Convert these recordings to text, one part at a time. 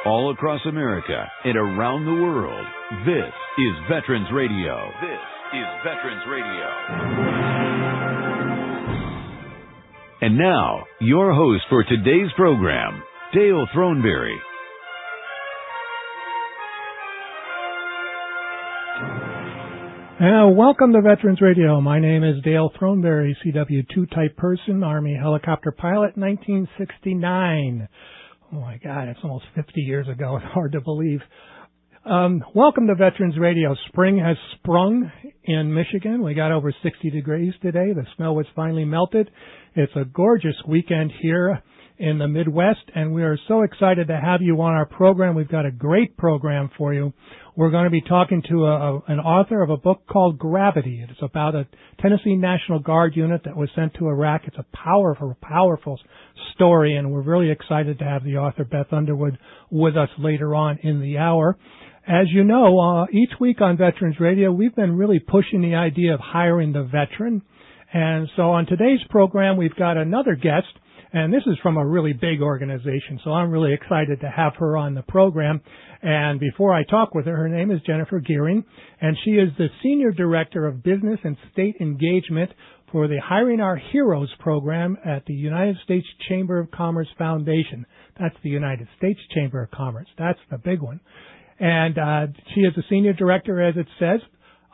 all across America and around the world. This is Veterans Radio. This is Veterans Radio. And now, your host for today's program, Dale Throneberry. Welcome to Veterans Radio. My name is Dale Throneberry, CW2 type person, Army helicopter pilot, 1969. Oh my God, it's almost 50 years ago. It's hard to believe. Welcome to Veterans Radio. Spring has sprung in Michigan. We got over 60 degrees today. The snow has finally melted. It's a gorgeous weekend here in the Midwest, and we are so excited to have you on our program. We've got a great program for you. We're going to be talking to an author of a book called Gravity. It's about a Tennessee National Guard unit that was sent to Iraq. It's a powerful story, and we're really excited to have the author, Beth Underwood, with us later on in the hour. As you know, each week on Veterans Radio, we've been really pushing the idea of hiring the veteran. And so on today's program, we've got another guest, and this is from a really big organization, so I'm really excited to have her on the program. And before I talk with her, her name is Jennifer Gearing, and she is the Senior Director of Business and State Engagement for the Hiring Our Heroes program at the United States Chamber of Commerce Foundation. That's the United States Chamber of Commerce. That's the big one. And she is the Senior Director, as it says,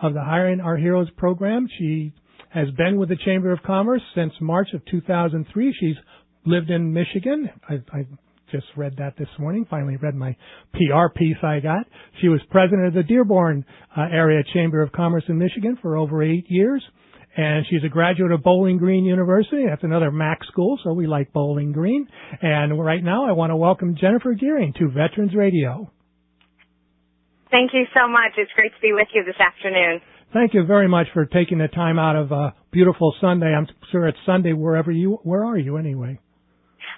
of the Hiring Our Heroes program. She has been with the Chamber of Commerce since March of 2003. She's lived in Michigan. I just read that this morning, finally read my PR piece I got. She was president of the Dearborn Area Chamber of Commerce in Michigan for over 8 years. And she's a graduate of Bowling Green University. That's another MAC school, so we like Bowling Green. And right now I want to welcome Jennifer Gearing to Veterans Radio. Thank you so much. It's great to be with you this afternoon. Thank you very much for taking the time out of a beautiful Sunday. I'm sure it's Sunday where are you anyway?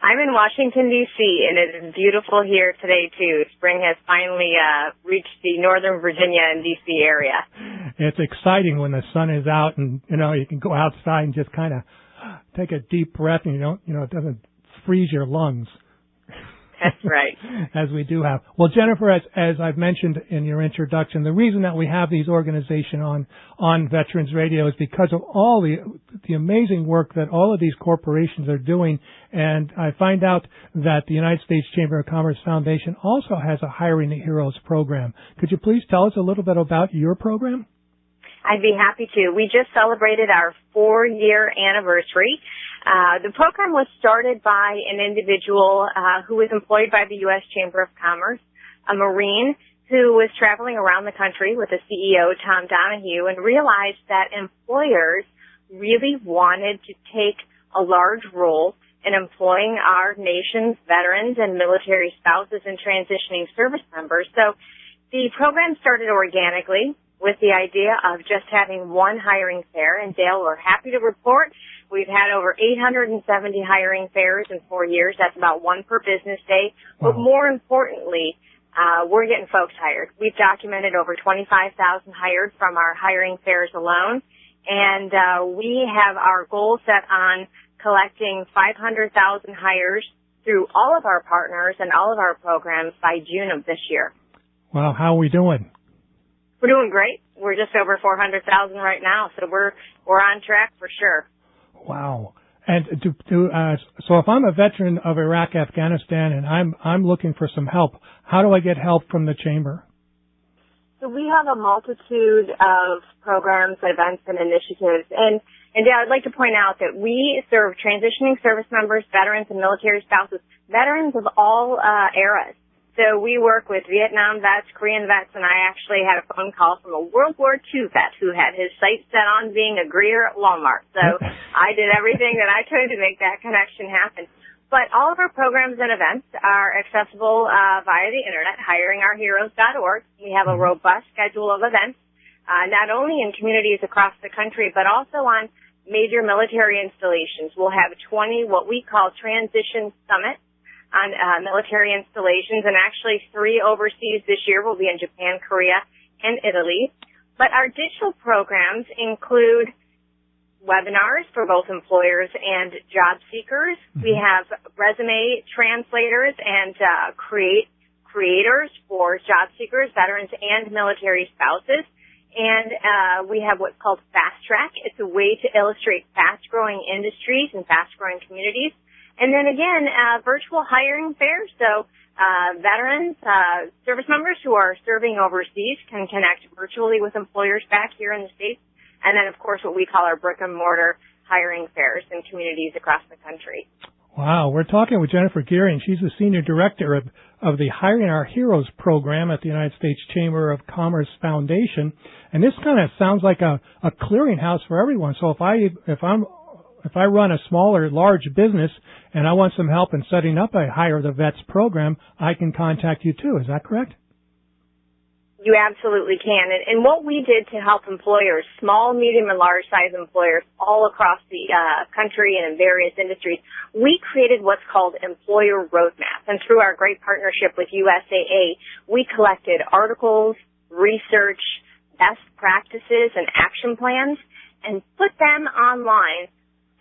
I'm in Washington, D.C., and it is beautiful here today, too. Spring has finally reached the Northern Virginia and D.C. area. It's exciting when the sun is out and, you can go outside and just kind of take a deep breath and it doesn't freeze your lungs. That's right. As we do have. Well, Jennifer, as I've mentioned in your introduction, the reason that we have these organizations on Veterans Radio is because of all the amazing work that all of these corporations are doing. And I find out that the United States Chamber of Commerce Foundation also has a Hiring the Heroes program. Could you please tell us a little bit about your program? I'd be happy to. We just celebrated our 4-year anniversary. The program was started by an individual who was employed by the U.S. Chamber of Commerce, a Marine who was traveling around the country with the CEO, Tom Donahue, and realized that employers really wanted to take a large role in employing our nation's veterans and military spouses and transitioning service members. So the program started organically with the idea of just having one hiring fair. And Dale, we're happy to report we've had over 870 hiring fairs in 4 years. That's about one per business day. Wow. But more importantly, we're getting folks hired. We've documented over 25,000 hired from our hiring fairs alone. And we have our goal set on collecting 500,000 hires through all of our partners and all of our programs by June of this year. Wow, how are we doing? We're doing great. We're just over 400,000 right now, so we're on track for sure. Wow. And so if I'm a veteran of Iraq, Afghanistan, and I'm looking for some help, how do I get help from the Chamber? So we have a multitude of programs, events, and initiatives. And I'd like to point out that we serve transitioning service members, veterans, and military spouses, veterans of all eras. So we work with Vietnam vets, Korean vets, and I actually had a phone call from a World War II vet who had his sights set on being a greeter at Walmart. So I did everything that I could to make that connection happen. But all of our programs and events are accessible via the Internet, hiringourheroes.org. We have a robust schedule of events, not only in communities across the country, but also on major military installations. We'll have 20 what we call transition summits on military installations, and actually 3 overseas this year. Will be in Japan, Korea, and Italy. But our digital programs include webinars for both employers and job seekers. We have resume translators and create creators for job seekers, veterans, and military spouses. And we have what's called Fast Track. It's a way to illustrate fast-growing industries and fast-growing communities. And then again, virtual hiring fairs. So veterans, service members who are serving overseas can connect virtually with employers back here in the States. And then, of course, what we call our brick-and-mortar hiring fairs in communities across the country. Wow. We're talking with Jennifer Geary, and she's the Senior Director of the Hiring Our Heroes program at the United States Chamber of Commerce Foundation. And this kind of sounds like a clearinghouse for everyone. So if I run a small or large business and I want some help in setting up a Hire the Vets program, I can contact you too. Is that correct? You absolutely can. And what we did to help employers, small, medium, and large-size employers all across the country and in various industries, we created what's called Employer Roadmap. And through our great partnership with USAA, we collected articles, research, best practices, and action plans, and put them online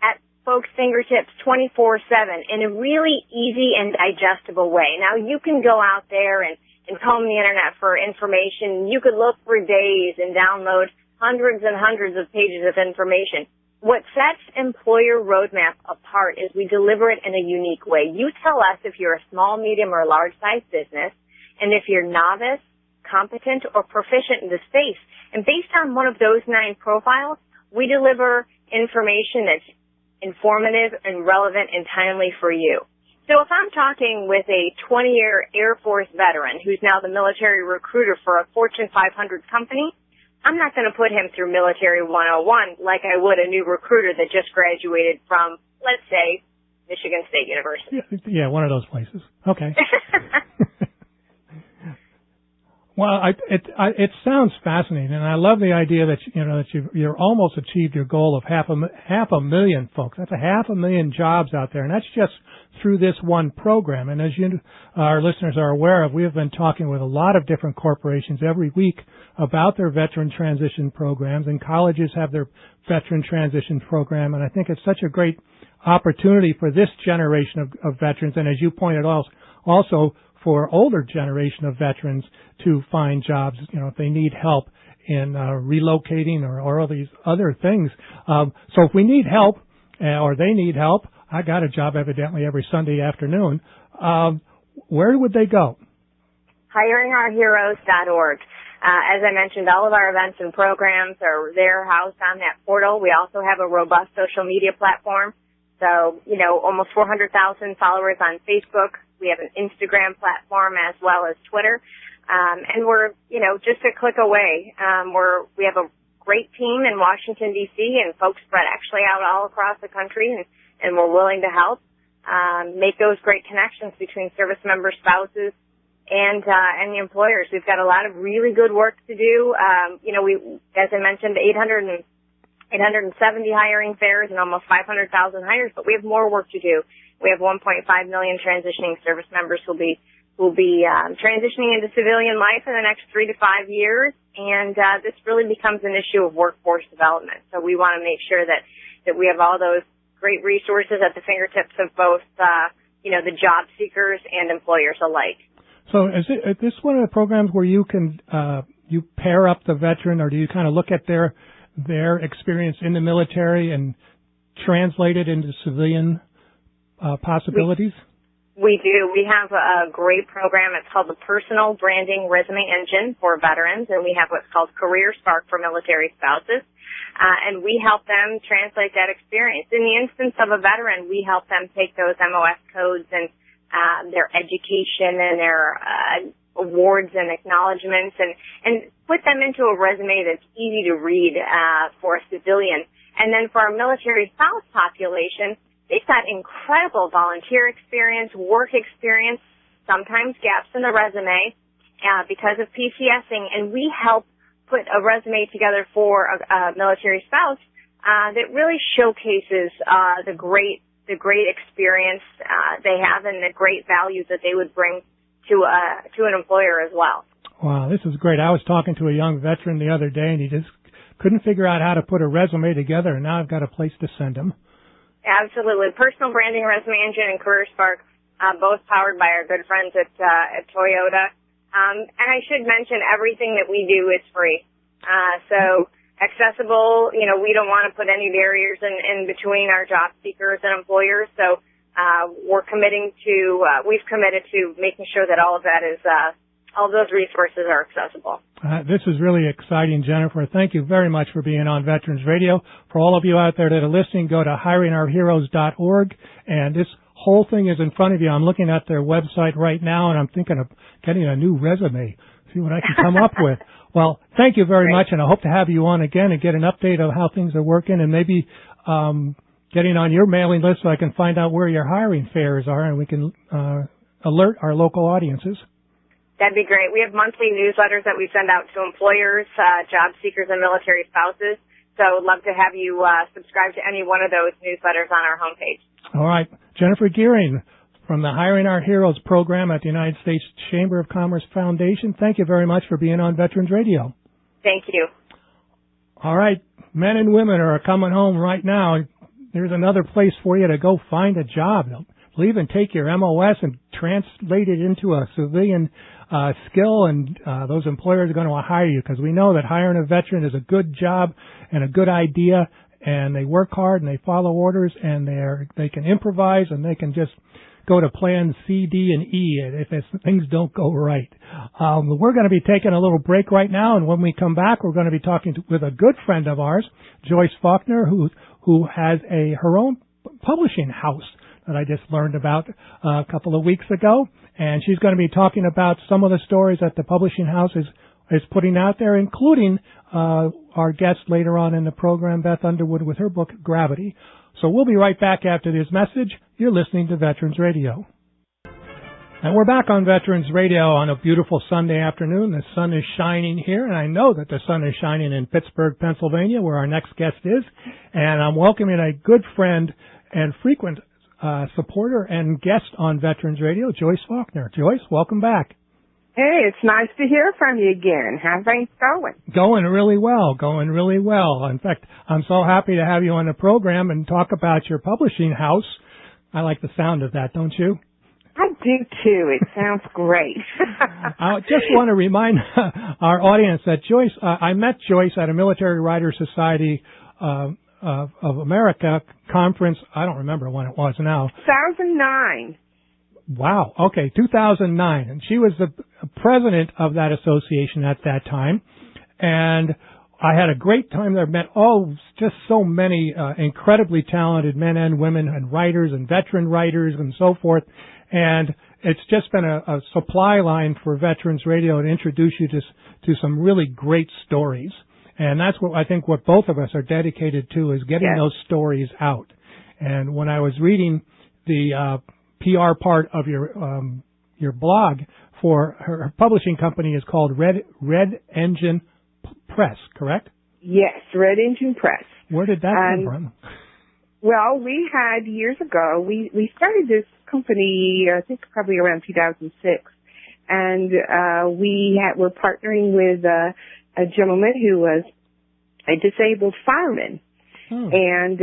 at folks' fingertips 24/7 in a really easy and digestible way. Now, you can go out there and comb the internet for information. You could look for days and download hundreds and hundreds of pages of information. What sets Employer Roadmap apart is we deliver it in a unique way. You tell us if you're a small, medium, or large-sized business, and if you're novice, competent, or proficient in the space. And based on one of those 9 profiles, we deliver information that's informative and relevant and timely for you. So if I'm talking with a 20-year Air Force veteran who's now the military recruiter for a Fortune 500 company, I'm not going to put him through Military 101 like I would a new recruiter that just graduated from, let's say, Michigan State University. Yeah, one of those places. Okay. Well, it sounds fascinating, and I love the idea that you're almost achieved your goal of half a million folks. That's 500,000 jobs out there, and that's just through this one program. And as our listeners are aware of, we have been talking with a lot of different corporations every week about their veteran transition programs, and colleges have their veteran transition program. And I think it's such a great opportunity for this generation of veterans, and as you pointed out, also for older generation of veterans to find jobs, if they need help in relocating or all these other things. So if we need help or they need help, I got a job evidently every Sunday afternoon. Where would they go? HiringOurHeroes.org. As I mentioned, all of our events and programs are there housed on that portal. We also have a robust social media platform. So, almost 400,000 followers on Facebook. We have an Instagram platform as well as Twitter. And we're, just a click away. We have a great team in Washington, D.C., and folks spread actually out all across the country, and we're willing to help make those great connections between service member spouses and the employers. We've got a lot of really good work to do. We, as I mentioned, 870 hiring fairs and almost 500,000 hires, but we have more work to do. We have 1.5 million transitioning service members who will be transitioning into civilian life in the next 3 to 5 years, and this really becomes an issue of workforce development. So we want to make sure that we have all those great resources at the fingertips of both, the job seekers and employers alike. So is this one of the programs where you can you pair up the veteran, or do you kind of look at their experience in the military and translate it into civilian possibilities? We do. We have a great program. It's called the Personal Branding Resume Engine for Veterans, and we have what's called Career Spark for military spouses. And we help them translate that experience. In the instance of a veteran, we help them take those MOS codes and their education and their awards and acknowledgments and put them into a resume that's easy to read for a civilian. And then for our military spouse population, they've got incredible volunteer experience, work experience, sometimes gaps in the resume because of PCSing, and we help put a resume together for a military spouse that really showcases the great experience they have and the great values that they would bring to an employer as well. Wow, this is great. I was talking to a young veteran the other day, and he just couldn't figure out how to put a resume together, and now I've got a place to send him. Absolutely. Personal Branding Resume Engine and Career Spark both powered by our good friends at Toyota. And I should mention everything that we do is free. So accessible, we don't want to put any barriers in between our job seekers and employers. So we've committed to making sure that all of that is, all those resources are accessible. This is really exciting, Jennifer. Thank you very much for being on Veterans Radio. For all of you out there that are listening, go to hiringourheroes.org, and this whole thing is in front of you. I'm looking at their website right now, and I'm thinking of getting a new resume, see what I can come up with. Well, thank you very much, and I hope to have you on again and get an update of how things are working, and maybe getting on your mailing list so I can find out where your hiring fairs are, and we can alert our local audiences. That'd be great. We have monthly newsletters that we send out to employers, job seekers, and military spouses. So I'd love to have you subscribe to any one of those newsletters on our homepage. All right. Jennifer Gearing from the Hiring Our Heroes program at the United States Chamber of Commerce Foundation, thank you very much for being on Veterans Radio. Thank you. All right. Men and women are coming home right now. There's another place for you to go find a job. They'll even take your MOS and translate it into a civilian skill, and those employers are going to hire you, because we know that hiring a veteran is a good job and a good idea, and they work hard and they follow orders, and they can improvise, and they can just go to plan C, D, and E if things don't go right. We're going to be taking a little break right now, and when we come back, we're going to be talking with a good friend of ours, Joyce Faulkner, who has her own publishing house that I just learned about a couple of weeks ago. And she's going to be talking about some of the stories that the publishing house is putting out there, including our guest later on in the program, Beth Underwood, with her book, Gravity. So we'll be right back after this message. You're listening to Veterans Radio. And we're back on Veterans Radio on a beautiful Sunday afternoon. The sun is shining here, and I know that the sun is shining in Pittsburgh, Pennsylvania, where our next guest is. And I'm welcoming a good friend and frequent supporter and guest on Veterans Radio, Joyce Faulkner. Joyce, welcome back. Hey, it's nice to hear from you again. How's things going? Going really well. In fact, I'm so happy to have you on the program and talk about your publishing house. I like the sound of that, don't you? I do too. It sounds great. I just want to remind our audience that Joyce, I met Joyce at a Military Writers Society of America conference. I don't remember when it was now. 2009. Wow. Okay, 2009. And she was the president of that association at that time. And I had a great time there. Met just so many incredibly talented men and women and writers and veteran writers and so forth. And it's just been a supply line for Veterans Radio to introduce you to some really great stories. And that's what I think what both of us are dedicated to, is getting those stories out. And when I was reading the PR part of your blog, for her publishing company is called Red Engine Press, correct? Yes, Red Engine Press. Where did that come from? Well, we had years ago, we started this company, I think probably around 2006, and we're partnering with a gentleman who was a disabled fireman. And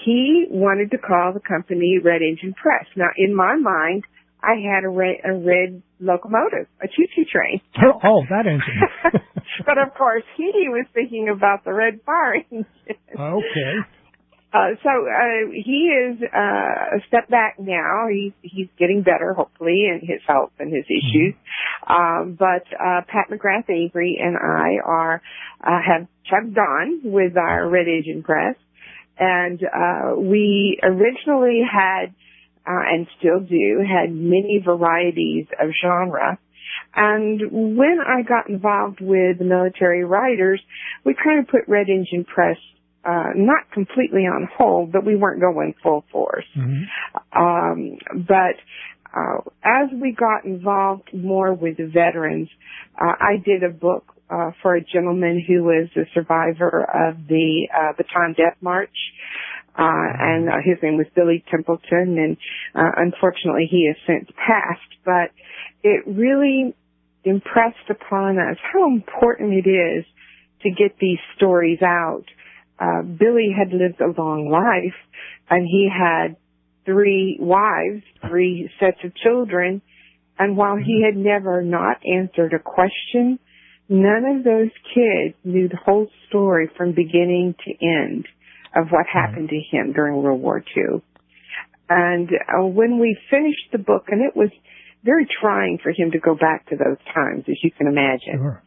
he wanted to call the company Red Engine Press. Now, in my mind, I had a red locomotive, a choo-choo train. Oh, that engine. But, of course, he was thinking about the red fire engine. Okay. So he is a step back now. He's getting better, hopefully, in his health and his issues. But Pat McGrath Avery and I have chugged on with our Red Engine Press, and we originally had and still had many varieties of genre. And when I got involved with the military writers, we kind of put Red Engine Press not completely on hold, but we weren't going full force. But as we got involved more with the veterans, I did a book for a gentleman who was a survivor of the Bataan Death March, and his name was Billy Templeton, and unfortunately he has since passed. But it really impressed upon us how important it is to get these stories out. Billy had lived a long life, and he had 3 wives, 3 sets of children, and while he had never not answered a question, none of those kids knew the whole story from beginning to end of what happened to him during World War II. And when we finished the book, and it was very trying for him to go back to those times, as you can imagine. Sure.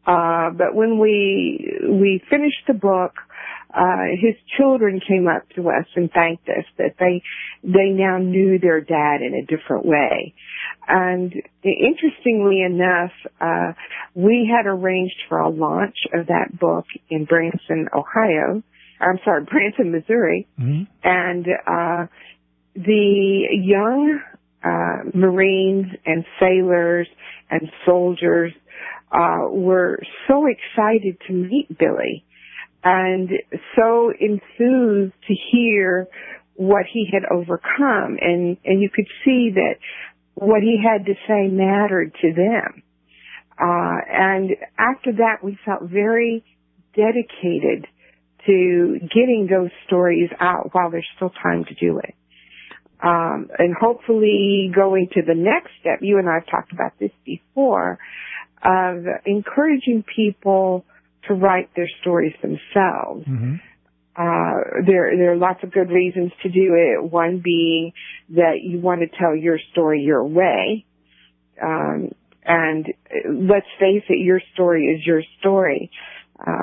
But when we finished the book, his children came up to us and thanked us that they now knew their dad in a different way. And interestingly enough, we had arranged for a launch of that book in Branson, Missouri. Mm-hmm. And the young Marines and sailors and soldiers were so excited to meet Billy and so enthused to hear what he had overcome. And you could see that what he had to say mattered to them. And after that, we felt very dedicated to getting those stories out while there's still time to do it. And hopefully going to the next step, you and I have talked about this before, of encouraging people to write their stories themselves. Mm-hmm. There are lots of good reasons to do it. One being that you want to tell your story your way. And let's face it, your story is your story.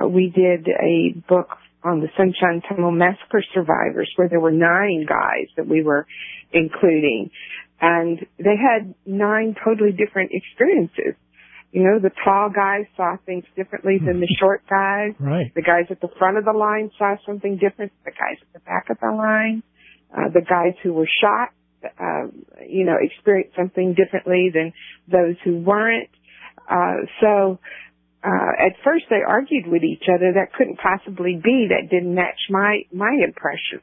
We did a book on the Sunshine Tunnel Massacre survivors where there were 9 guys that we were including. And they had 9 totally different experiences. You know, the tall guys saw things differently than the short guys. Right. The guys at the front of the line saw something different. The guys at the back of the line, the guys who were shot, experienced something differently than those who weren't. So at first they argued with each other. That couldn't possibly be. That didn't match my impression.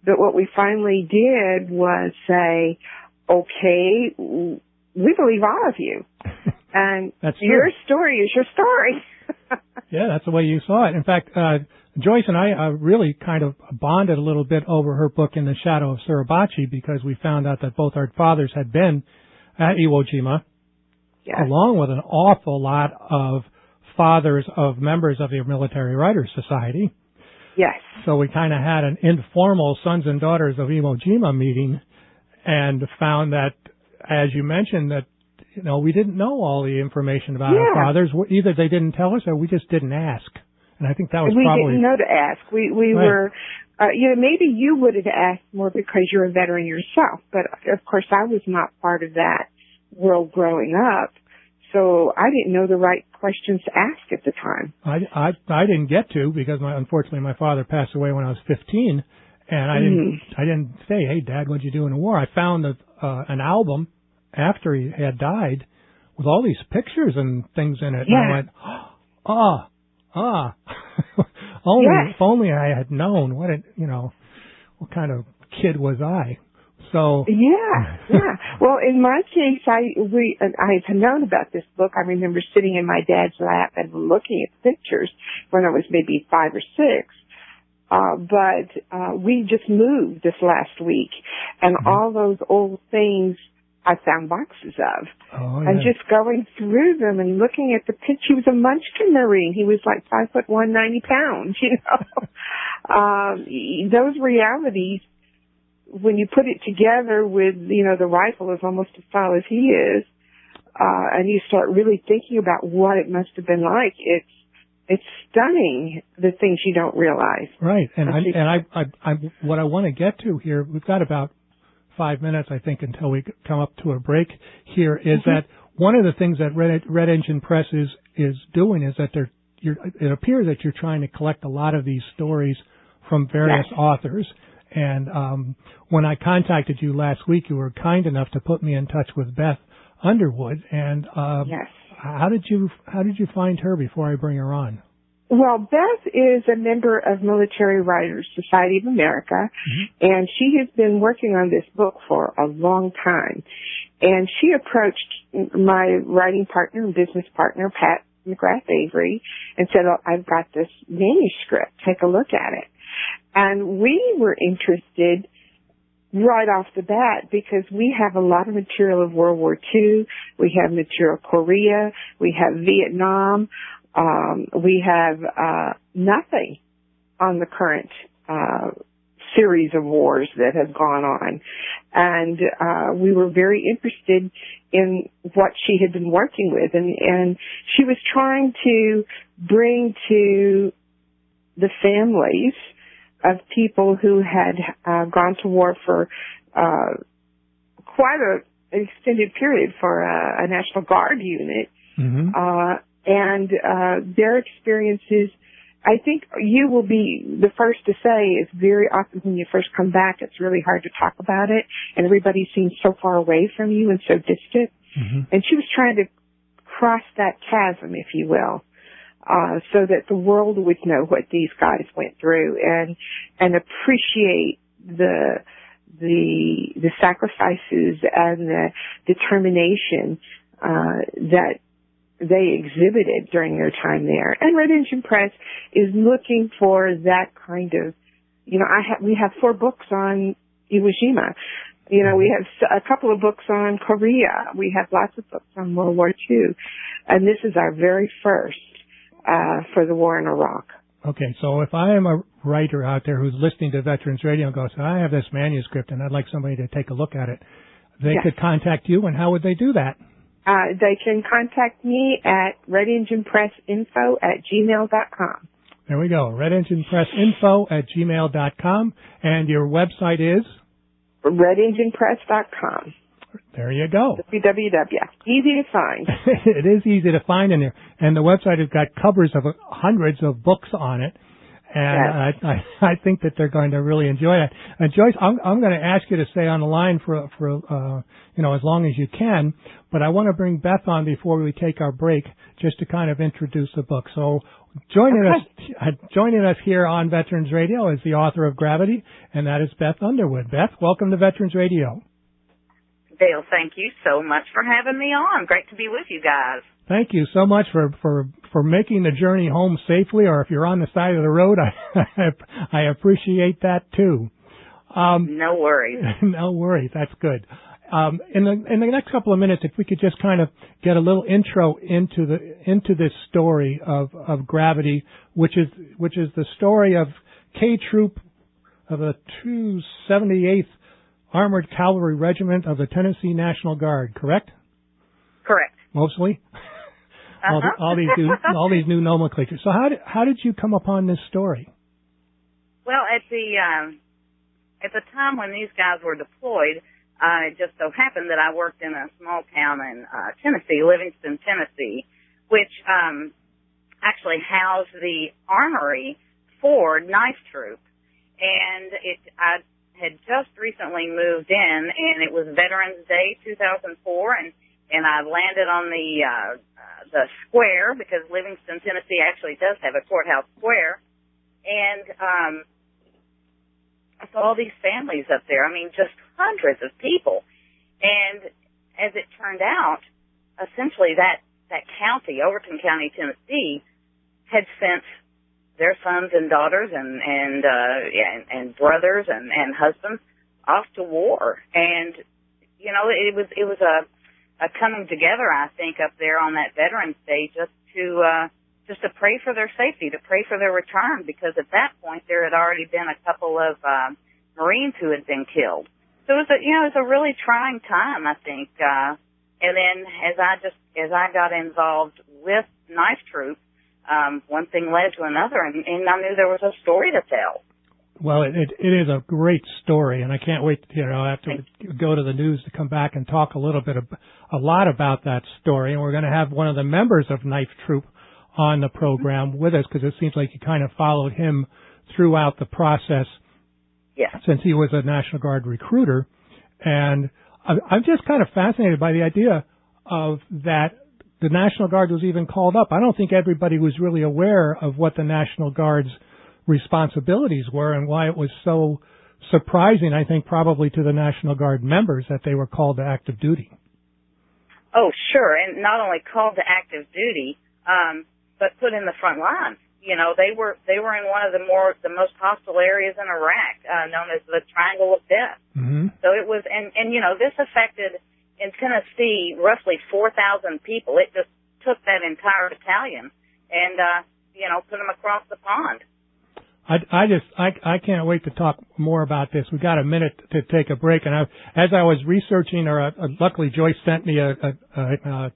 But what we finally did was say, okay, we believe all of you. And your story is your story. Yeah, that's the way you saw it. In fact, Joyce and I really kind of bonded a little bit over her book In the Shadow of Suribachi because we found out that both our fathers had been at Iwo Jima, yes, along with an awful lot of fathers of members of the Military Writers Society. Yes. So we kind of had an informal Sons and Daughters of Iwo Jima meeting and found that, as you mentioned, that we didn't know all the information about our fathers. Either they didn't tell us or we just didn't ask. And I think that was probably... We didn't know to ask. We were... maybe you would have asked more because you're a veteran yourself. But, of course, I was not part of that world growing up. So I didn't know the right questions to ask at the time. I didn't get to because, unfortunately, my father passed away when I was 15. And I didn't say, hey, Dad, what'd you do in the war? I found an album after he had died with all these pictures and things in it. Yeah. And I went, if only I had known what what kind of kid was I. So yeah. Well, in my case, I had known about this book. I remember sitting in my dad's lap and looking at the pictures when I was maybe 5 or 6. But we just moved this last week, and all those old things I found boxes of. Oh, yeah. And just going through them and looking at the picture. He was a Munchkin Marine. He was like 5'1", 90 pounds, those realities, when you put it together with, the rifle is almost as tall as he is, and you start really thinking about what it must have been like, it's stunning, the things you don't realize. Right. And I what I want to get to here, we've got about 5 minutes, I think, until we come up to a break here, is that one of the things that Red Engine Press is doing is that it appears that you're trying to collect a lot of these stories from various authors. And when I contacted you last week, you were kind enough to put me in touch with Beth Underwood. And how did you find her before I bring her on? Well, Beth is a member of Military Writers Society of America, and she has been working on this book for a long time. And she approached my writing partner and business partner, Pat McGrath Avery, and said, I've got this manuscript. Take a look at it. And we were interested right off the bat, because we have a lot of material of World War II. We have material of Korea. We have Vietnam. We have nothing on the current series of wars that have gone on. And we were very interested in what she had been working with. And she was trying to bring to the families of people who had gone to war for quite an extended period for a National Guard unit. Mm-hmm. And their experiences, I think you will be the first to say, is very often when you first come back, it's really hard to talk about it, and everybody seems so far away from you and so distant. Mm-hmm. And she was trying to cross that chasm, if you will, so that the world would know what these guys went through and appreciate the sacrifices and the determination that they exhibited during their time there. And Red Engine Press is looking for that kind of, we have 4 books on Iwo Jima. We have a couple of books on Korea. We have lots of books on World War II. And this is our very first for the war in Iraq. Okay, so if I am a writer out there who's listening to Veterans Radio and goes, I have this manuscript and I'd like somebody to take a look at it, they Yes. could contact you, and how would they do that? They can contact me at redenginepressinfo@gmail.com. There we go, redenginepressinfo@gmail.com, and your website is? redenginepress.com. There you go. www. Easy to find. It is easy to find in there, and the website has got covers of hundreds of books on it, and Yes. I think that they're going to really enjoy it. And Joyce, I'm going to ask you to stay on the line for as long as you can, but I want to bring Beth on before we take our break just to kind of introduce the book. So joining us here on Veterans Radio is the author of Gravity, and that is Beth Underwood. Beth, welcome to Veterans Radio. Dale, thank you so much for having me on. Great to be with you guys. Thank you so much for making the journey home safely, or if you're on the side of the road, I appreciate that too. No worries. No worries. That's good. In the next couple of minutes, if we could just kind of get a little intro into this story of Gravity, which is the story of K Troop of the 278th Armored Cavalry Regiment of the Tennessee National Guard, correct? Correct. Mostly. All these new nomenclatures. So how did you come upon this story? Well, at the time when these guys were deployed, it just so happened that I worked in a small town in Tennessee, Livingston, Tennessee, which actually housed the armory for Knife Troop, and I had just recently moved in, and it was Veterans Day 2004, and I landed on the square, because Livingston, Tennessee actually does have a courthouse square, and I saw all these families up there. I mean, just hundreds of people. And as it turned out, essentially that county, Overton County, Tennessee, had sent their sons and daughters and brothers and husbands off to war. And, it was a coming together, I think, up there on that Veterans Day just to pray for their safety, to pray for their return, because at that point there had already been a couple of Marines who had been killed. So it was a really trying time, I think. And then as I got involved with Knife Troop, one thing led to another, and I knew there was a story to tell. Well, it is a great story, and I can't wait, after we go to the news to come back and talk a lot about that story. And we're going to have one of the members of Knife Troop on the program with us, because it seems like you kind of followed him throughout the process. Yes. Since he was a National Guard recruiter. And I'm just kind of fascinated by the idea of that the National Guard was even called up. I don't think everybody was really aware of what the National Guard's responsibilities were and why it was so surprising, I think, probably to the National Guard members that they were called to active duty. Oh, sure. And not only called to active duty, but put in the front lines. they were in one of the most hostile areas in Iraq, known as the Triangle of Death. Mm-hmm. So it was, and this affected in Tennessee roughly 4,000 people. It just took that entire battalion and put them across the pond. I can't wait to talk more about this. We've got a minute to take a break, and as I was researching, luckily Joyce sent me a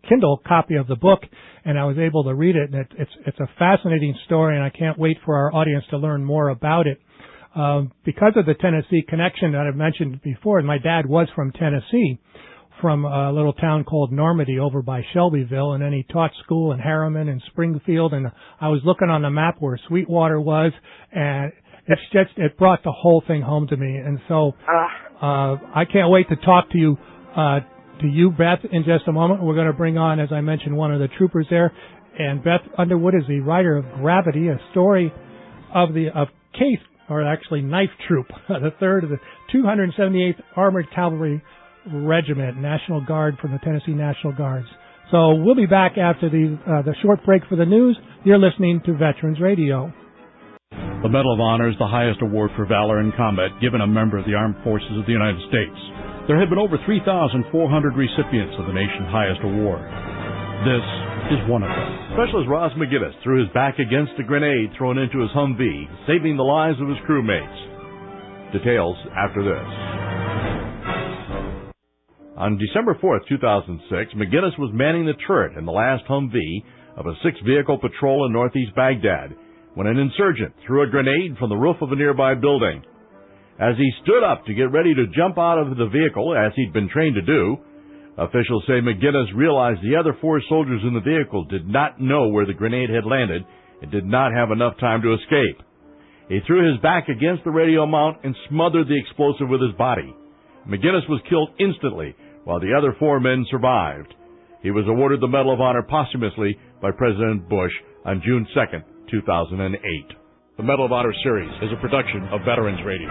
Kindle copy of the book, and I was able to read it. And it's a fascinating story, and I can't wait for our audience to learn more about it. Because of the Tennessee connection that I've mentioned before, and my dad was from Tennessee, from a little town called Normandy over by Shelbyville, and then he taught school in Harriman and Springfield, and I was looking on the map where Sweetwater was, and it brought the whole thing home to me. And so I can't wait to talk to you, Beth, in just a moment. We're going to bring on, as I mentioned, one of the troopers there, and Beth Underwood is the writer of Gravity, a story of Case, or actually Knife Troop, the 3rd of the 278th Armored Cavalry Regiment, National Guard from the Tennessee National Guards. So we'll be back after the short break for the news. You're listening to Veterans Radio. The Medal of Honor is the highest award for valor in combat given a member of the Armed Forces of the United States. There have been over 3,400 recipients of the nation's highest award. This is one of them. Specialist Ross McGinnis threw his back against a grenade thrown into his Humvee, saving the lives of his crewmates. Details after this. On December 4th, 2006, McGinnis was manning the turret in the last Humvee of a 6-vehicle patrol in northeast Baghdad when an insurgent threw a grenade from the roof of a nearby building. As he stood up to get ready to jump out of the vehicle, as he'd been trained to do, officials say McGinnis realized the other 4 soldiers in the vehicle did not know where the grenade had landed and did not have enough time to escape. He threw his back against the radio mount and smothered the explosive with his body. McGinnis was killed instantly, while the other 4 men survived. He was awarded the Medal of Honor posthumously by President Bush on June 2nd, 2008. The Medal of Honor series is a production of Veterans Radio.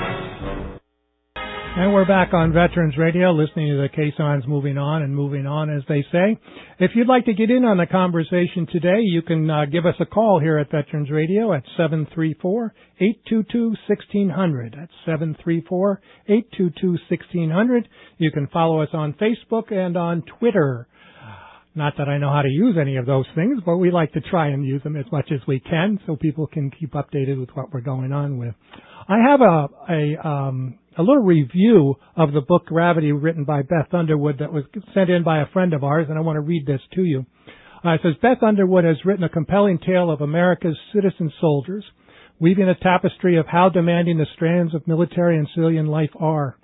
And we're back on Veterans Radio, listening to the caissons moving on, as they say. If you'd like to get in on the conversation today, you can give us a call here at Veterans Radio at 734-822-1600. That's 734-822-1600. You can follow us on Facebook and on Twitter. Not that I know how to use any of those things, but we like to try and use them as much as we can so people can keep updated with what we're going on with. I have a little review of the book Gravity written by Beth Underwood that was sent in by a friend of ours, and I want to read this to you. It says, Beth Underwood has written a compelling tale of America's citizen soldiers, weaving a tapestry of how demanding the strands of military and civilian life are.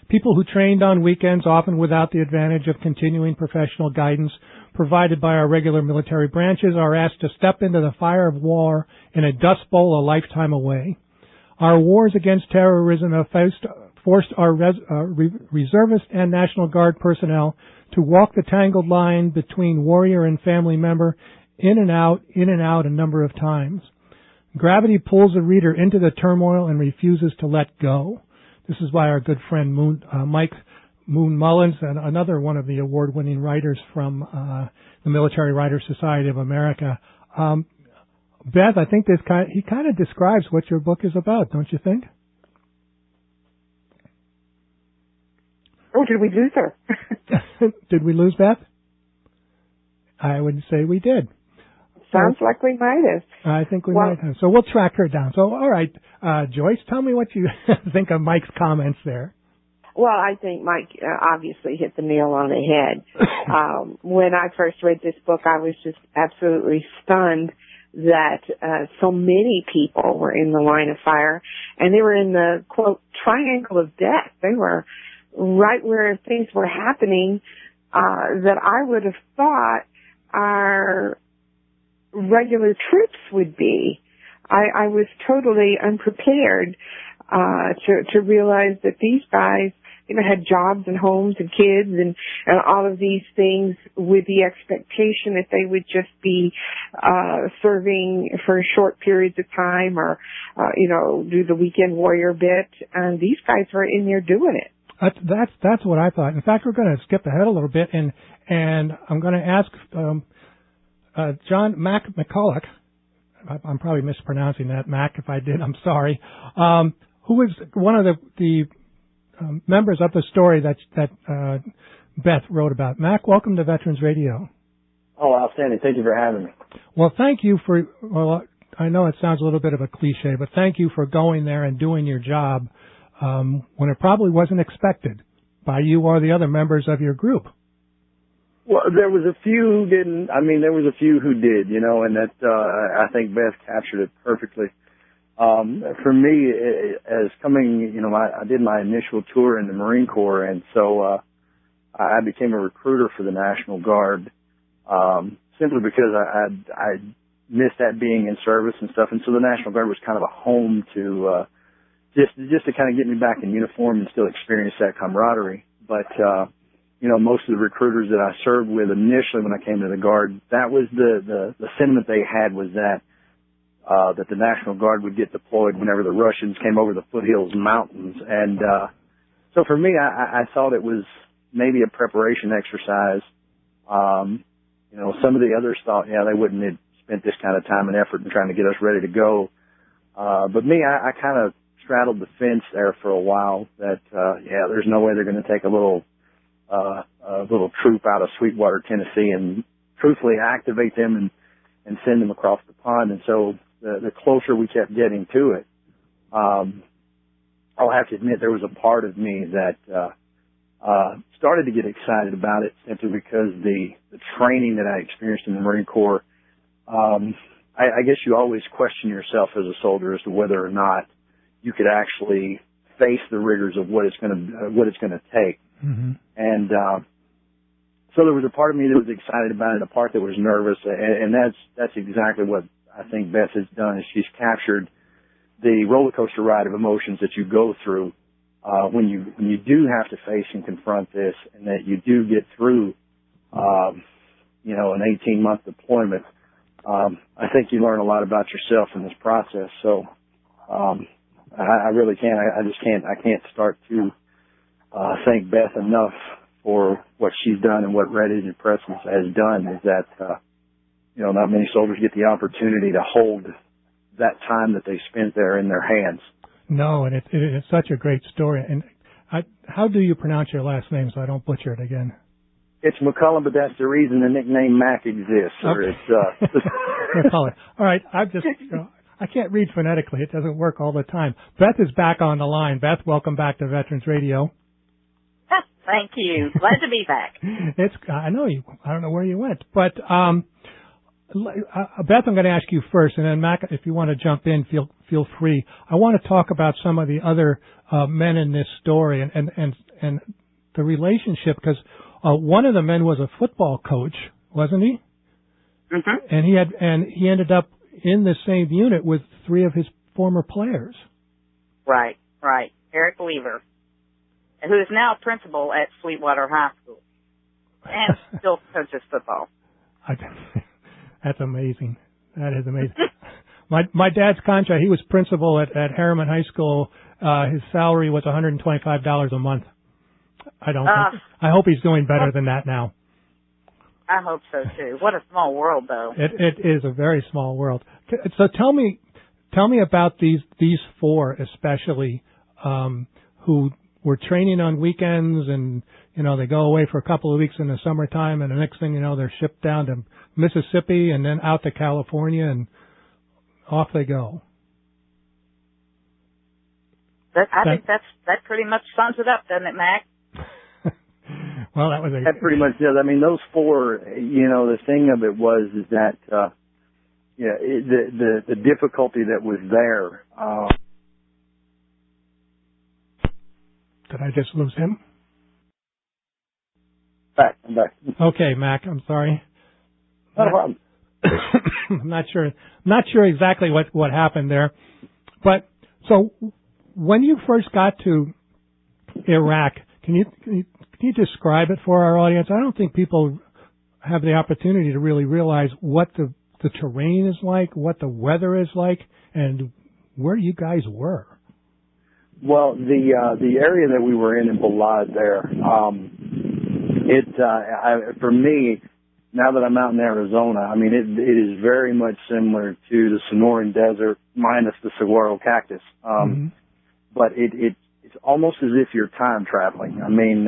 People who trained on weekends, often without the advantage of continuing professional guidance provided by our regular military branches, are asked to step into the fire of war in a dust bowl a lifetime away. Our wars against terrorism have forced our reservist and National Guard personnel to walk the tangled line between warrior and family member in and out a number of times. Gravity pulls the reader into the turmoil and refuses to let go. This is by our good friend Mike Moon Mullins, and another one of the award-winning writers from the Military Writers Society of America. Beth, I think he kind of describes what your book is about, don't you think? Oh, did we lose her? Did we lose Beth? I would say we did. Sounds like we might have. I think we might have. So we'll track her down. So, all right, Joyce, tell me what you think of Mike's comments there. Well, I think Mike obviously hit the nail on the head. When I first read this book, I was just absolutely stunned that so many people were in the line of fire, and they were in the, quote, triangle of death. They were right where things were happening that I would have thought our regular troops would be. I was totally unprepared to realize that these guys, had jobs and homes and kids and all of these things with the expectation that they would just be serving for short periods of time or, do the weekend warrior bit. And these guys were in there doing it. That's what I thought. In fact, we're going to skip ahead a little bit, and I'm going to ask John McCulloch, I'm probably mispronouncing that, Mac. If I did, I'm sorry. Who was one of the members of the story that Beth wrote about? Mac, welcome to Veterans Radio. Oh, outstanding. Thank you for having me. Well, thank you for, I know it sounds a little bit of a cliche, but thank you for going there and doing your job when it probably wasn't expected by you or the other members of your group. Well, there was a few who didn't. I mean, there was a few who did, and that I think Beth captured it perfectly. For me, as coming, I did my initial tour in the Marine Corps, and so I became a recruiter for the National Guard simply because I missed that being in service and stuff, and so the National Guard was kind of a home to just to kind of get me back in uniform and still experience that camaraderie. But most of the recruiters that I served with initially when I came to the Guard, that was the sentiment they had was that the National Guard would get deployed whenever the Russians came over the foothills mountains. And so for me, I thought it was maybe a preparation exercise. Some of the others thought, they wouldn't have spent this kind of time and effort in trying to get us ready to go. But me, I kind of straddled the fence there for a while that, there's no way they're going to take a little troop out of Sweetwater, Tennessee and truthfully activate them and send them across the pond. And so the closer we kept getting to it, I'll have to admit there was a part of me that started to get excited about it simply because the training that I experienced in the Marine Corps, I guess you always question yourself as a soldier as to whether or not you could actually face the rigors of what it's going to take. Mm-hmm. And so there was a part of me that was excited about it, a part that was nervous, and that's exactly what I think Beth has done. Is she's captured the roller coaster ride of emotions that you go through when you do have to face and confront this, and that you do get through, an 18-month deployment. I think you learn a lot about yourself in this process. So I really can't. I can't start to thank Beth enough for what she's done and what Red Engine Presence has done. Is that not many soldiers get the opportunity to hold that time that they spent there in their hands. No, and it's such a great story. And how do you pronounce your last name so I don't butcher it again? It's McCullum, but that's the reason the nickname Mac exists. Okay. All right, I can't read phonetically. It doesn't work all the time. Beth is back on the line. Beth, welcome back to Veterans Radio. Thank you. Glad to be back. I know you. I don't know where you went, but Beth, I'm going to ask you first, and then Mac, if you want to jump in, feel free. I want to talk about some of the other men in this story and the relationship, because one of the men was a football coach, wasn't he? Mm-hmm. And he ended up in the same unit with three of his former players. Right. Eric Weaver, who is now principal at Sweetwater High School and still coaches football. That's amazing. That is amazing. My dad's contract, he was principal at Harriman High School. His salary was $125 a month. I hope he's doing better than that now. I hope so too. What a small world, though. It is a very small world. So tell me about these four especially, who were training on weekends, and they go away for a couple of weeks in the summertime, and the next thing you know, they're shipped down to Mississippi and then out to California, and off they go. I think that pretty much sums it up, doesn't it, Mac? Well, that pretty much does. I mean, those four. The thing of it is that the difficulty that was there. Did I just lose him? I'm back. Okay, Mac. I'm sorry. Not a problem. I'm not sure exactly what happened there, but so when you first got to Iraq, can you describe it for our audience? I don't think people have the opportunity to really realize what the terrain is like, what the weather is like, and where you guys were. Well, the area that we were in Balad there, for me, now that I'm out in Arizona, I mean, it is very much similar to the Sonoran Desert minus the saguaro cactus. But it's almost as if you're time traveling. I mean,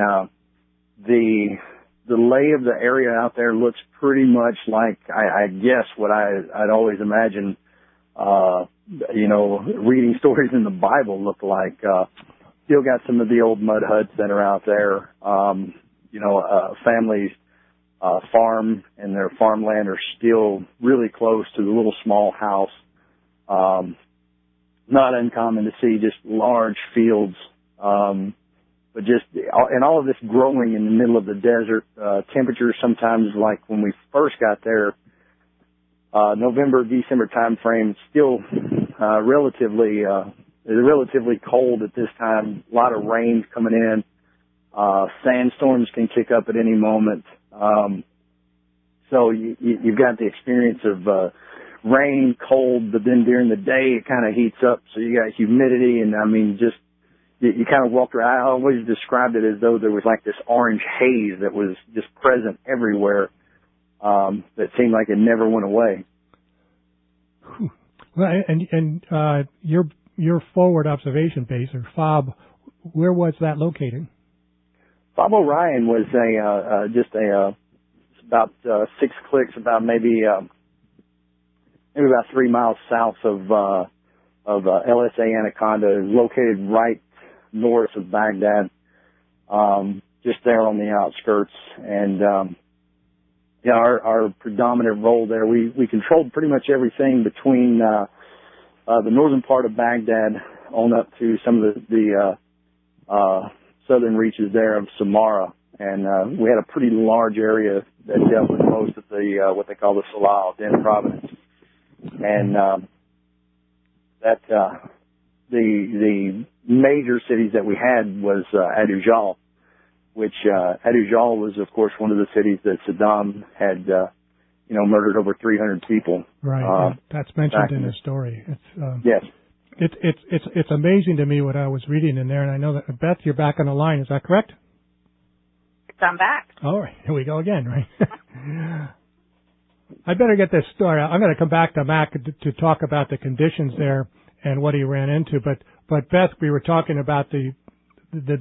the lay of the area out there looks pretty much like, I guess, what I'd always imagined, reading stories in the Bible look like. Still got some of the old mud huts that are out there. Families, farm and their farmland are still really close to the little small house. Not uncommon to see just large fields, but and all of this growing in the middle of the desert. Temperatures sometimes, like when we first got there, November, December time frame, still relatively cold at this time. A lot of rain coming in. Sandstorms can kick up at any moment. So you've got the experience of rain, cold, but then during the day it kind of heats up. So you got humidity, and I mean, just you kind of walk around. I always described it as though there was like this orange haze that was just present everywhere. That seemed like it never went away. Well, and your forward observation base, or FOB, where was that located? FOB Orion was about 6 clicks, about maybe about 3 miles south of LSA Anaconda, located right north of Baghdad, just there on the outskirts. And our predominant role there, we controlled pretty much everything between the northern part of Baghdad on up to some of the southern reaches there of Samarra. And we had a pretty large area that dealt with most of the what they call the Salah al-Din province. And the major cities that we had was Abu Ghal, which Abu Ghal was, of course, one of the cities that Saddam had murdered over 300 people. Right, that's mentioned in the story. It's yes. It's amazing to me what I was reading in there, and I know that Beth, you're back on the line. Is that correct? I'm back. All right, here we go again, right? I better get this story. I'm going to come back to Mac to talk about the conditions there and what he ran into. But Beth, we were talking about the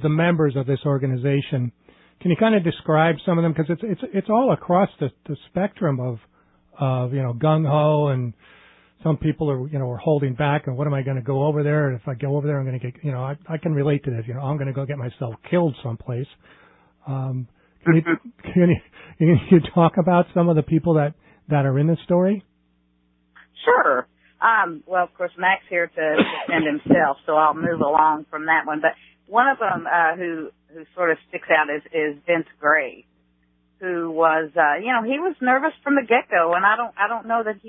members of this organization. Can you kind of describe some of them? Because it's all across the spectrum of gung ho, and some people are holding back. And what am I going to go over there? And if I go over there, I'm going to get I can relate to this. I'm going to go get myself killed someplace. Can you talk about some of the people that are in this story? Sure. Well, of course, Mac's here to defend himself, so I'll move along from that one. But one of them who sort of sticks out is Vince Gray, who was, he was nervous from the get-go, and I don't know that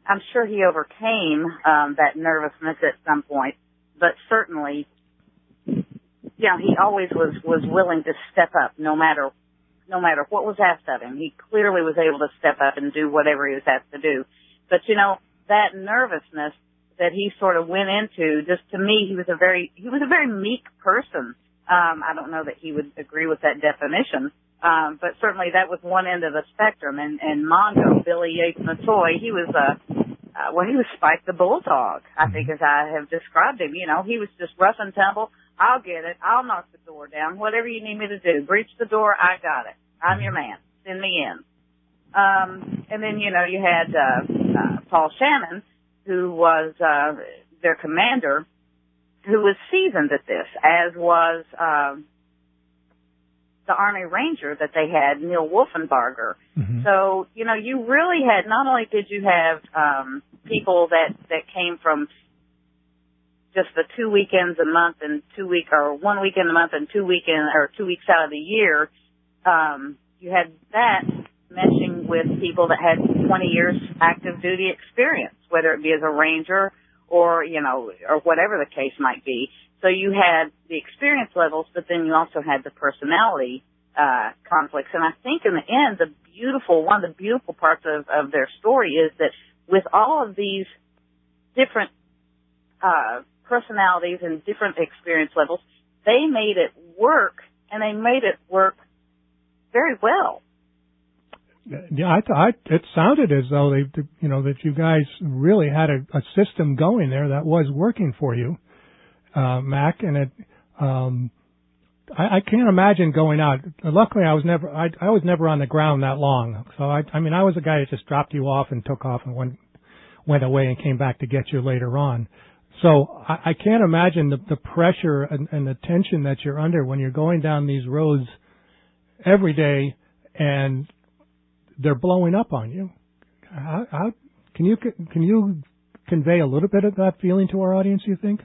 I'm sure he overcame that nervousness at some point, but certainly, he always was willing to step up no matter what was asked of him. He clearly was able to step up and do whatever he was asked to do. But, that nervousness that he sort of went into, just to me, he was a very meek person. I don't know that he would agree with that definition. But certainly that was one end of the spectrum. And Mongo, Billy Yates Matoy, he was he was Spike the Bulldog, I think, as I have described him. He was just rough and tumble. I'll get it. I'll knock the door down. Whatever you need me to do. Breach the door. I got it. I'm your man. Send me in. And then, you had Paul Shannon, who was their commander, who was seasoned at this, as was the Army Ranger that they had, Neil Wolfenbarger. Mm-hmm. So, you really had, not only did you have people that came from just the 2 weekends a month and 1 weekend a month and 2 weeks out of the year, you had that meshing with people that had 20 years active duty experience, whether it be as a ranger or whatever the case might be. So you had the experience levels, but then you also had the personality conflicts. And I think in the end, one of the beautiful parts of their story is that with all of these different personalities and different experience levels, they made it work, and they made it work very well. Yeah, it sounded as though that you guys really had a system going there that was working for you, Mac, and I can't imagine going out. Luckily, I was never on the ground that long. So I was a guy that just dropped you off and took off and went away and came back to get you later on. So I can't imagine the pressure and the tension that you're under when you're going down these roads every day and they're blowing up on you. How can you convey a little bit of that feeling to our audience, you think?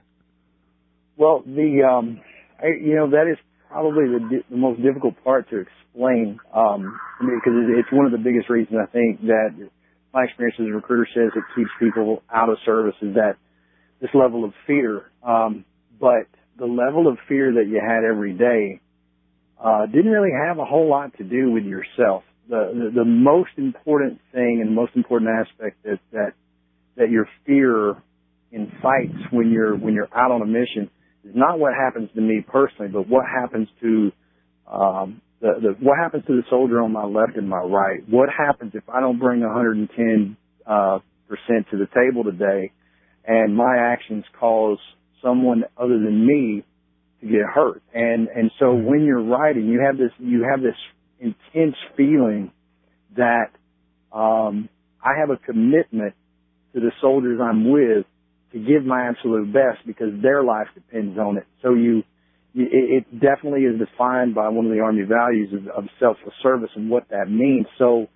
Well, that is probably the most difficult part to explain, because it's one of the biggest reasons I think that my experience as a recruiter says it keeps people out of service is that this level of fear. But the level of fear that you had every day didn't really have a whole lot to do with yourself. The most important thing and most important aspect that your fear incites when you're out on a mission is not what happens to me personally, but what happens to what happens to the soldier on my left and my right. What happens if I don't bring 110% to the table today, and my actions cause someone other than me to get hurt? And so when you're writing, you have this intense feeling that I have a commitment to the soldiers I'm with to give my absolute best because their life depends on it. So it definitely is defined by one of the Army values of selfless service and what that means. So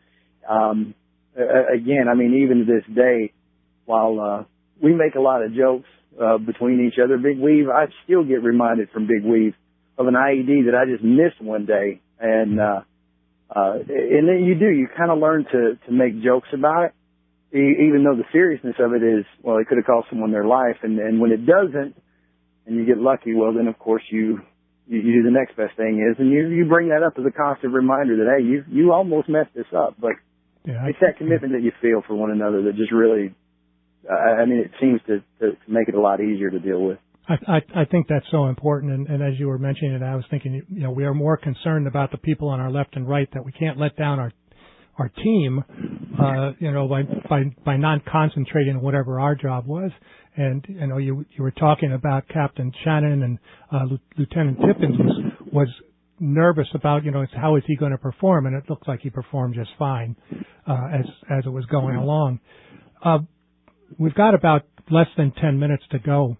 again, even to this day, while we make a lot of jokes between each other, Big Weave, I still get reminded from Big Weave of an IED that I just missed one day, and then you kind of learn to make jokes about it, even though the seriousness of it is, well, it could have cost someone their life, and when it doesn't, and you get lucky, well, then of course you do the next best thing is, and you bring that up as a constant reminder that, hey, you almost messed this up, but it's that commitment that you feel for one another that just really, it seems to make it a lot easier to deal with. I think that's so important, and as you were mentioning it, I was thinking, we are more concerned about the people on our left and right, that we can't let down our team, by not concentrating on whatever our job was. And you were talking about Captain Shannon, and Lieutenant Tippins was nervous about how is he going to perform, and it looked like he performed just fine as it was going along. We've got about less than 10 minutes to go.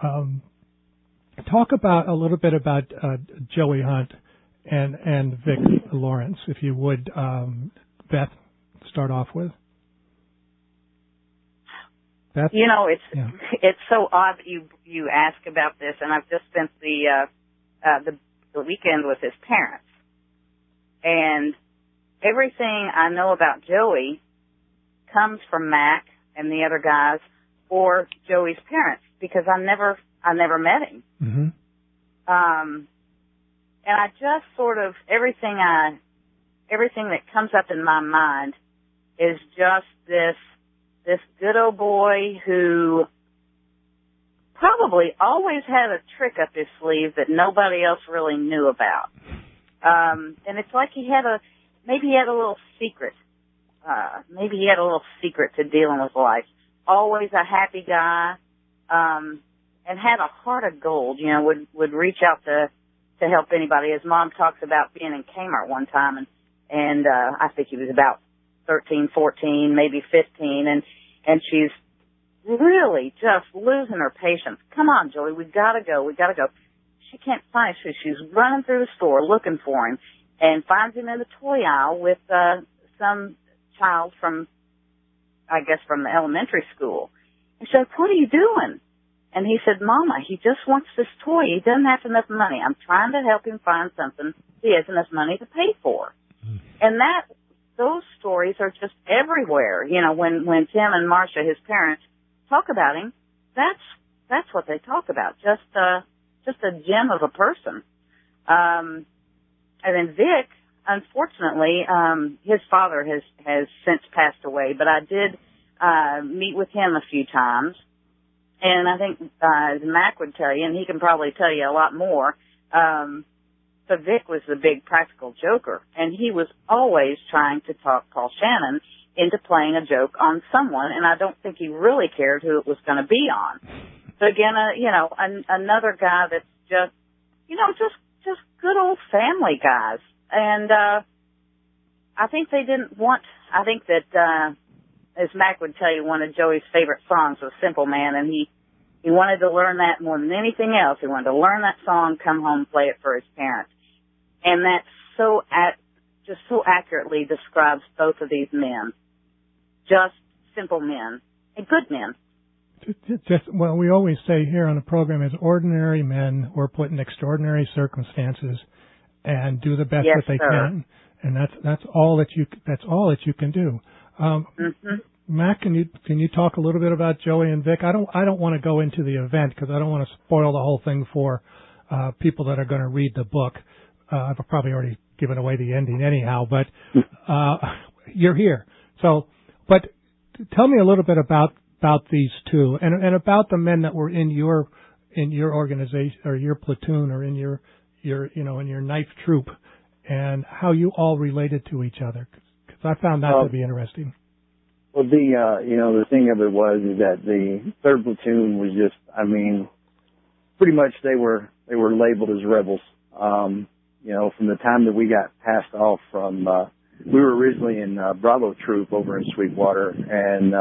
Talk a little bit about Joey Hunt and Vic Lawrence, if you would, Beth, start off with. Beth? It's so odd that you ask about this, and I've just spent the weekend with his parents, and everything I know about Joey comes from Mac and the other guys or Joey's parents, because I never met him. Mm-hmm. And I just sort of, everything that comes up in my mind is just this good old boy who probably always had a trick up his sleeve that nobody else really knew about. And it's like maybe he had a little secret. Maybe he had a little secret to dealing with life. Always a happy guy, and had a heart of gold, would reach out to help anybody. His mom talks about being in Kmart one time, and I think he was about 13, 14, maybe 15, and she's really just losing her patience. Come on, Joey, we gotta go. She can't find him, so she's running through the store looking for him, and finds him in the toy aisle with some child from the elementary school. And she said, "What are you doing?" And he said, "Mama, he just wants this toy. He doesn't have enough money. I'm trying to help him find something he has enough money to pay for." And those stories are just everywhere. When Tim and Marcia, his parents, talk about him, that's what they talk about. Just a gem of a person. And then Vic, unfortunately, his father has since passed away, but I did meet with him a few times. And I think as Mac would tell you, and he can probably tell you a lot more, But Vic was the big practical joker, and he was always trying to talk Paul Shannon into playing a joke on someone, and I don't think he really cared who it was going to be on. So again, another guy that's just, just good old family guys. And I think they didn't want, I think that, as Mac would tell you, one of Joey's favorite songs was Simple Man, and he wanted to learn that more than anything else. He wanted to learn that song, come home, play it for his parents. And that just so accurately describes both of these men. Just simple men and good men. Well, we always say here on the program is ordinary men were put in extraordinary circumstances and do the best that they can, and that's all that you can do. Mac, can you talk a little bit about Joey and Vic? I don't want to go into the event because I don't want to spoil the whole thing for people that are going to read the book. I've probably already given away the ending anyhow, but you're here. So, but tell me a little bit about these two and about the men that were in your organization or your platoon or in your in your knife troop and how you all related to each other. Because I found that to be interesting. Well, the thing of it was is that the 3rd platoon was just, pretty much they were labeled as rebels. From the time that we got passed off from, we were originally in Bravo Troop over in Sweetwater, and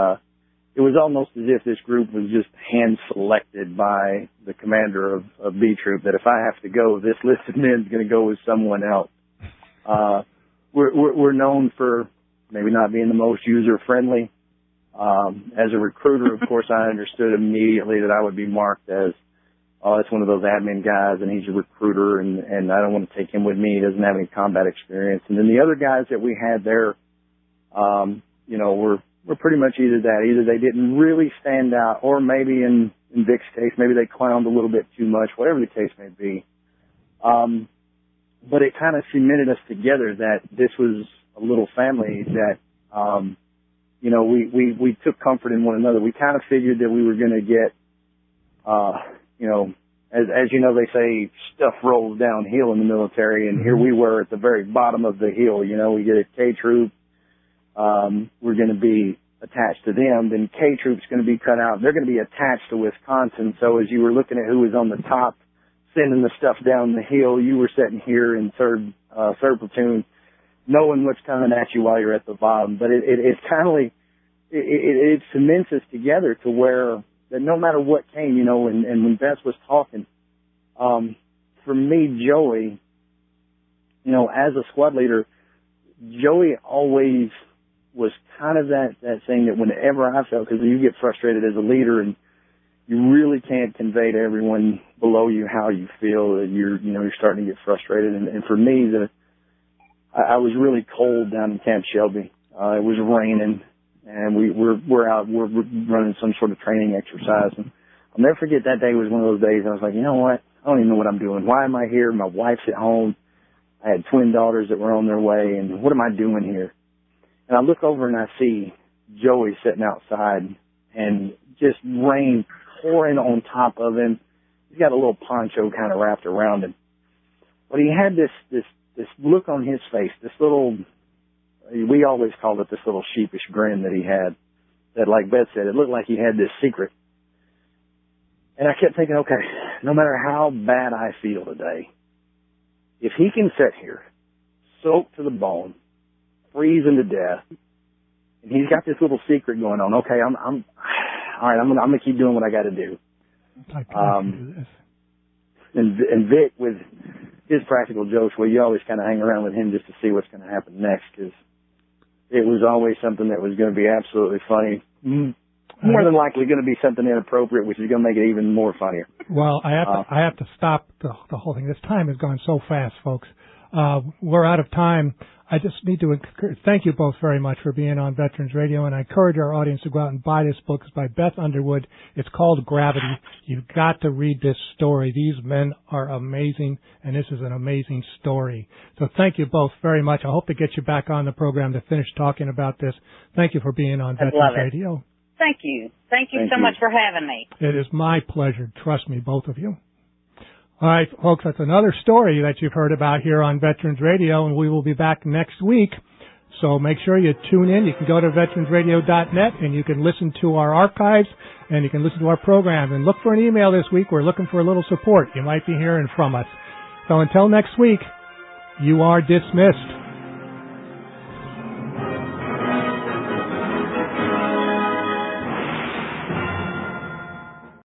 it was almost as if this group was just hand-selected by the commander of B Troop, that if I have to go, this list of men is going to go with someone else. We're known for maybe not being the most user-friendly. As a recruiter, of course, I understood immediately that I would be marked as, it's one of those admin guys, and he's a recruiter, and I don't want to take him with me. He doesn't have any combat experience. And then the other guys that we had there, were pretty much either that. Either they didn't really stand out, or maybe in Vic's case, maybe they clowned a little bit too much, whatever the case may be. But it kind of cemented us together that this was a little family that, we took comfort in one another. We kind of figured that we were going to get, as you know, they say stuff rolls downhill in the military, and here we were at the very bottom of the hill. We get a K Troop. We're going to be attached to them. Then K Troop's going to be cut out. They're going to be attached to Wisconsin. So as you were looking at who was on the top, sending the stuff down the hill, you were sitting here in 3rd platoon, knowing what's coming at you while you're at the bottom. But it cements us together to where that no matter what came, and when Beth was talking, for me, Joey, as a squad leader, Joey always was kind of that thing that whenever I felt, because you get frustrated as a leader and you really can't convey to everyone below you how you feel, that you're starting to get frustrated. And for me, I was really cold down in Camp Shelby. It was raining, and we're out, we're running some sort of training exercise. And I'll never forget that day was one of those days I was like, you know what? I don't even know what I'm doing. Why am I here? My wife's at home. I had twin daughters that were on their way, and what am I doing here? And I look over and I see Joey sitting outside and just rain pouring on top of him. He's got a little poncho kind of wrapped around him. But he had this look on his face, this little, we always called it this little sheepish grin that he had, that like Beth said, it looked like he had this secret. And I kept thinking, okay, no matter how bad I feel today, if he can sit here, soaked to the bone, freezing to death, and he's got this little secret going on, okay, I'm all right, I'm gonna keep doing what I got to do. And Vic, with his practical jokes, well, you always kind of hang around with him just to see what's going to happen next, because it was always something that was going to be absolutely funny. More than likely going to be something inappropriate, which is going to make it even more funnier. Well, I have to stop the whole thing. This time has gone so fast, folks. We're out of time. I just need to thank you both very much for being on Veterans Radio, and I encourage our audience to go out and buy this book. It's by Beth Underwood. It's called Gravity. You've got to read this story. These men are amazing, and this is an amazing story. So thank you both very much. I hope to get you back on the program to finish talking about this. Thank you for being on Veterans Radio. Thank you. Thank you so much for having me. It is my pleasure. Trust me, both of you. All right, folks, that's another story that you've heard about here on Veterans Radio, and we will be back next week. So make sure you tune in. You can go to veteransradio.net, and you can listen to our archives, and you can listen to our program. And look for an email this week. We're looking for a little support. You might be hearing from us. So until next week, you are dismissed.